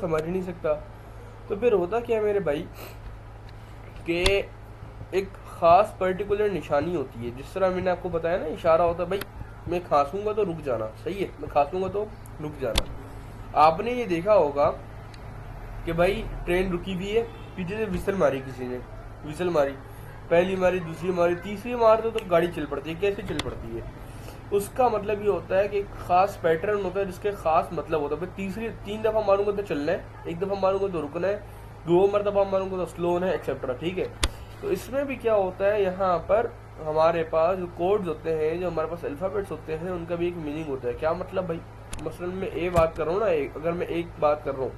समझ ही नहीं सकता। तो फिर होता क्या है मेरे भाई कि एक ख़ास पर्टिकुलर निशानी होती है। जिस तरह मैंने आपको बताया ना, इशारा होता है भाई, मैं खांसूंगा तो रुक जाना, सही है, मैं खांसूंगा तो रुक जाना। आपने ये देखा होगा कि भाई ट्रेन रुकी हुई है, पीछे से विसल मारी किसी ने, विसल मारी, पहली मारी, दूसरी मारी, तीसरी मार दो तो गाड़ी चल पड़ती है। कैसे चल पड़ती है? उसका मतलब ये होता है कि एक खास पैटर्न होता है जिसके खास मतलब होता है। भाई तीसरी 3 दफ़ा मारूंगा तो चलना है, 1 दफ़ा मारूंगा तो रुकना है, 2 मरतबा मारूंगा तो स्लो होना है, एक्सेट्रा। ठीक है। तो इसमें भी क्या होता है, यहाँ पर हमारे पास जो कोड्स होते हैं, जो हमारे पास अल्फ़ाबेट्स होते हैं, उनका भी एक मीनिंग होता है। क्या मतलब भाई? मसलन मैं ए बात कर रहा हूँ ना, अगर मैं एक बात कर रहा हूँ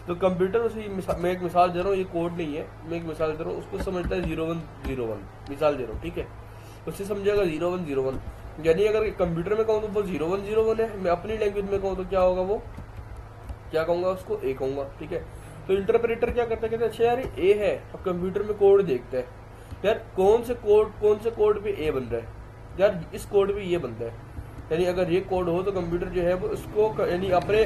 तो कंप्यूटर उसे मैं एक मिसाल दे रहा हूँ, ये कोड नहीं है, मैं एक मिसाल दे रहा हूँ, उसको समझता है 0101, मिसाल दे रहा हूँ, ठीक है। उससे समझेगा 0101, यानी अगर कंप्यूटर में कहूँ तो वो 0101 है, मैं अपनी लैंग्वेज में कहूँ तो क्या होगा, वो क्या कहूँगा, उसको ए कहूँगा। ठीक है। तो इंटरप्रेटर क्या करता है, कहते हैं अच्छा यार ए है, अब कंप्यूटर में कोड देखते हैं, यार कौन से कोड पे ए बन रहा है, यार इस कोड पे ये बनता है। यानी अगर ये कोड हो तो कंप्यूटर जो है वो उसको यानी अपने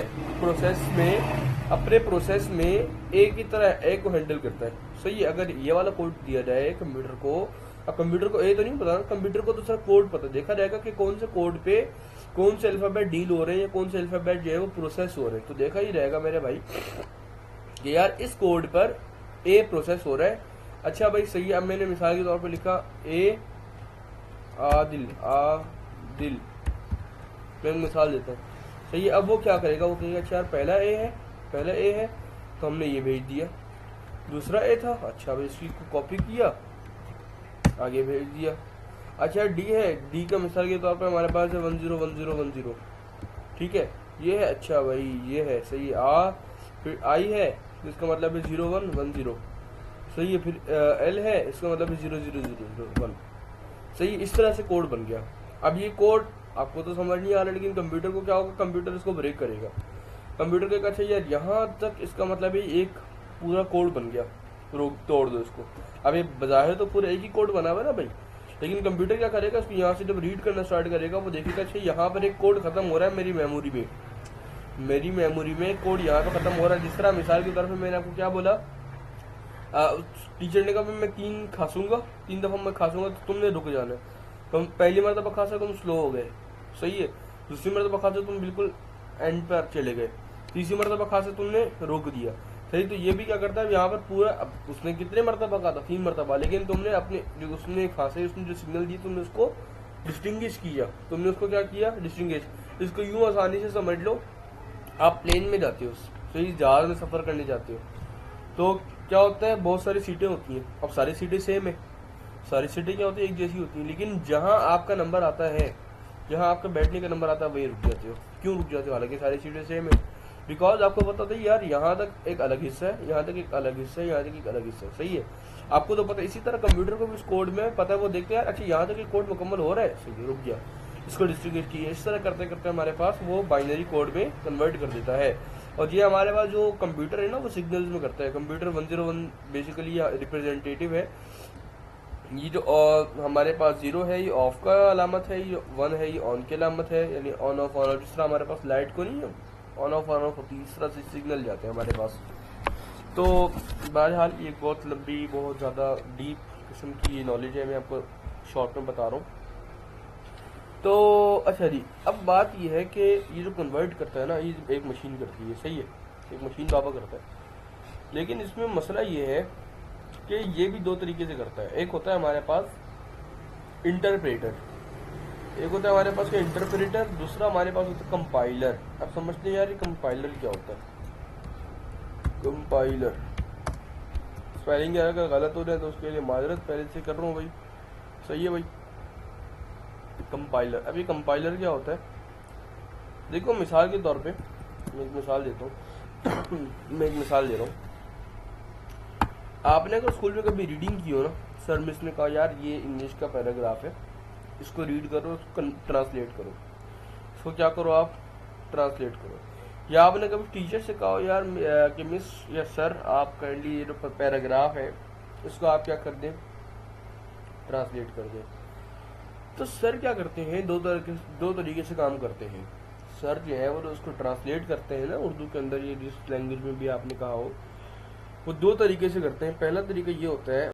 प्रोसेस में ए की तरह ए को हैंडल करता है। सही है। अगर ये वाला कोड दिया जाए कंप्यूटर को, अब कंप्यूटर को ए तो नहीं पता, कंप्यूटर को तो सिर्फ कोड पता, देखा जाएगा कि कौन से कोड पे कौन से अल्फाबेट डील हो रहे हैं या कौन से अल्फाबेट जो है वो प्रोसेस हो रहे हैं। तो देखा ही रहेगा मेरे भाई कि यार इस कोड पर ए प्रोसेस हो रहा है। अच्छा भाई सही है। अब मैंने मिसाल के तौर पे लिखा ए आदिल, मैं एक मिसाल देता हूँ, सही है। अब वो क्या करेगा, वो कहेगा अच्छा यार पहला ए है तो हमने ये भेज दिया, दूसरा ए था, अच्छा भाई इसकी को कॉपी किया, आगे भेज दिया। अच्छा डी है, डी का मिसाल के तौर पर हमारे पास है 101010, ठीक है, ये है, अच्छा भाई ये है, सही है। फिर आई है, इसका मतलब है 0110, सही है। फिर एल है, इसका मतलब है 00001, सही। इस तरह से कोड बन गया। अब ये कोड आपको तो समझ नहीं आ रहा, लेकिन कंप्यूटर को क्या होगा, कंप्यूटर इसको ब्रेक करेगा। कंप्यूटर को अच्छा यार यहाँ तक इसका मतलब है एक पूरा कोड बन गया, रोक तोड़ दो इसको। अब ये बजाय तो पूरा एक ही कोड बना हुआ है ना भाई, लेकिन कंप्यूटर क्या करेगा, उसको यहाँ से जब रीड करना स्टार्ट करेगा वो देखेगा अच्छा यहाँ पर एक कोड खत्म हो रहा है मेरी मेमोरी में कोड यहाँ पर खत्म हो रहा है। जिस तरह मिसाल की तरफ मैंने आपको क्या बोला, टीचर ने कहा मैं 3 दफ़ा मैं खांसूंगा तो तुमने रुक जाना है। तुम पहली मरतबा खांसा तुम स्लो हो गए, सही है। दूसरी मरतबा खांसा तुम बिल्कुल एंड पर चले गए, तीसरी मरतबा खांसा तुमने रोक दिया, सही। तो ये भी क्या करता है यहाँ पर पूरा, अब उसने कितने मरतबा कहा था, 3 मरतबा, लेकिन तुमने अपने जो उसने खांसे उसने जो सिग्नल दी तुमने उसको डिस्टिंग्विश किया, तुमने उसको क्या किया, डिस्टिंग्विश। इसको यूं आसानी से समझ लो, आप प्लेन में जाते हो, सही, जहाज में सफर करने जाते हो, तो क्या होता है, बहुत सारी सीटें होती हैं। अब सारी सीटें सेम है, सारी सीटें क्या होती है, एक जैसी होती हैं, लेकिन जहां आपका नंबर आता है, जहां आपका बैठने का नंबर आता है, वही रुक जाते हो। क्यों रुक जाते हो, हालांकि सारी सीटें सेम है? बिकॉज आपको पता था यार यहाँ तक एक अलग हिस्सा है, यहाँ तक एक अलग हिस्सा है, यहाँ तक एक अलग हिस्सा है, सही है। आपको तो पता है। इसी तरह कंप्यूटर को भी इस कोड में पता है, वो देखते हैं यार अच्छा यहाँ तक एक कोड मुकम्मल हो रहा है, सही है, रुक गया, इसको डिस्ट्रीब्यूट किया। इस तरह करते करते हमारे पास वो बाइनरी कोड में कन्वर्ट कर देता है। और ये हमारे पास जो कंप्यूटर है ना, वो सिग्नल्स में करता है। कंप्यूटर 101 बेसिकली रिप्रेजेंटेटिव है। ये जो हमारे पास 0 है, ये ऑफ का अलामत है, ये 1 है, ये ऑन की अलामत है, यानी ऑन ऑफ ऑन ऑफ। जिस तरह हमारे पास लाइट को नहीं है ऑन ऑफ होती है, इस तरह से सिग्नल जाते हैं हमारे पास। तो बहरहाल ये बहुत लंबी, बहुत ज़्यादा डीप किस्म की नॉलेज है, मैं आपको शॉर्ट में बता रहा हूँ। तो अच्छा जी, अब बात ये है कि ये जो कन्वर्ट करता है ना, ये एक मशीन करती है, सही है, एक मशीन बाबा करता है। लेकिन इसमें मसला ये है कि ये भी दो तरीके से करता है। एक होता है हमारे पास इंटरप्रेटर, एक होता है हमारे पास क्या, इंटरप्रेटर, दूसरा हमारे पास होता है कंपाइलर। अब समझते हैं यार ये कंपाइलर क्या होता है। कंपाइलर स्पेलिंग अगर गलत हो रहा है तो उसके लिए माजरत पहले से कर रहा हूँ भाई, सही है भाई। कंपाइलर, अब ये कंपाइलर क्या होता है, देखो मिसाल के तौर पे मैं एक मिसाल देता हूँ मैं एक मिसाल दे रहा हूँ। आपने अगर स्कूल में कभी रीडिंग की हो ना, सर मिस ने कहा यार ये इंग्लिश का पैराग्राफ है, इसको रीड करो, इसको ट्रांसलेट करो, इसको क्या करो आप, ट्रांसलेट करो। या आपने कभी टीचर से कहा यार कि मिस या सर आप काइंडली ये जो पैराग्राफ है इसको आप क्या कर दें, ट्रांसलेट कर दें। तो सर क्या करते हैं, दो तरीके से काम करते हैं। सर जो है वो उसको ट्रांसलेट करते हैं ना उर्दू के अंदर, ये जिस लैंग्वेज में भी आपने कहा हो, वो दो तरीके से करते हैं। पहला तरीका ये होता है